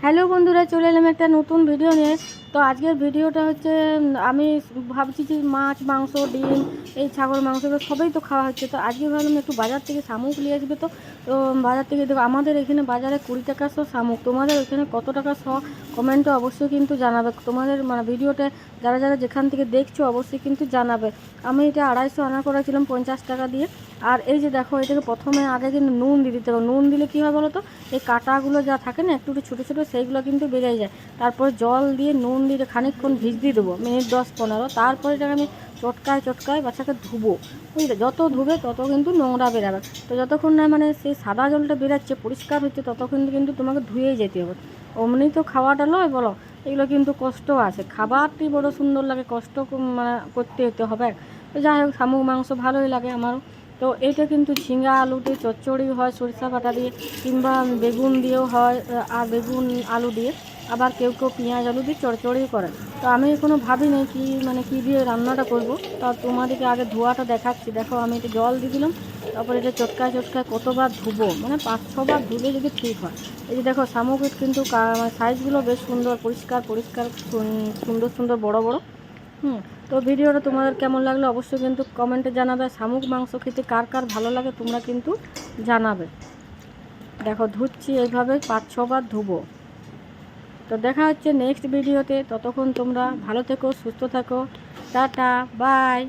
Hello বন্ধুরা, চলে এলাম একটা নতুন ভিডিও নিয়ে। তো আজকের ভিডিওটা হচ্ছে আমি ভাবছি যে মাছ, মাংস, ডিম, এই ছাগল মাংস সবই তো খাওয়া হচ্ছে। তো আজকে ভাবলাম একটু বাজার থেকে শামুক নিয়ে আসবে। তো তো বাজার থেকে দেখো, আমাদের এখানে বাজারে 20 টাকা শ শামুক। তোমাদের ওইখানে কত টাকা শ কমেন্টে অবশ্যই কিন্তু জানাবে। তোমাদের মানে ভিডিওটা যারা যারা যেখান থেকে দেখছো অবশ্যই কিন্তু জানাবে। আমি এটা 250 আনা করেছিলাম 50 টাকা দিয়ে। আর এই যে দেখো, এটাকে প্রথমে আগে কিন্তু নুন দিয়ে দিতে হবে। নুন দিলে কী হয় বলো তো, এই কাঁটাগুলো যা থাকে না একটু একটু ছোটো ছোটো, সেইগুলো কিন্তু বেরিয়ে যায়। তারপরে জল দিয়ে নুন দিয়ে খানিকক্ষণ ভিজিয়ে দেবো, মিনিট 10-15। তারপরে এটাকে আমি চটকায় চটকায় বাচ্চাকে ধুবো, বুঝলে। যত ধুবে তত কিন্তু নোংরা বেরাবে। তো যতক্ষণ না মানে সেই সাদা জলটা বেরাচ্ছে, পরিষ্কার হচ্ছে, ততক্ষণ কিন্তু তোমাকে ধুয়েই যেতে হবে। অমনি তো খাওয়াটা নয় বলো, এগুলো কিন্তু কষ্ট আছে। খাবারটি বড় সুন্দর লাগে, কষ্ট মানে করতে হতে হবে। তো যাই হোক, শামুক মাংস ভালোই লাগে আমারও। তো এইটা কিন্তু ঝিঙা আলু দিয়ে চচ্চড়ি হয়, সরিষা বাটা দিয়ে, কিংবা বেগুন দিয়েও হয়, আর বেগুন আলু দিয়ে। আবার কেউ কেউ পেঁয়াজ আলু দিয়ে চচ্চড়ি করে। তো আমি এখনও ভাবিনি কি মানে কী দিয়ে রান্নাটা করব। তা তোমাদেরকে আগে ধোয়াটা দেখাচ্ছি। দেখো, আমি এটা জল দিয়ে দিলাম, তারপরে এটা চটকায় চটকায় কতবার ধুবো, মানে 5-6 বার ধুলে যদি ঠিক হয়। এই যে দেখো, শামুকের কিন্তু মানে সাইজগুলো বেশ সুন্দর, পরিষ্কার পরিষ্কার, সুন্দর সুন্দর বড় বড়। তো ভিডিওটা তোমাদের কেমন লাগলো অবশ্যই কিন্তু কমেন্টে জানাবে। শামুক মাংস খেতে কার কার ভালো লাগে তোমরা কিন্তু জানাবে। দেখো, ধুচ্ছি এইভাবে 5-6 বার ধুবো। তো দেখা হচ্ছে নেক্সট ভিডিওতে। ততক্ষণ তোমরা ভালো থেকো, সুস্থ থাকো। Tata, by.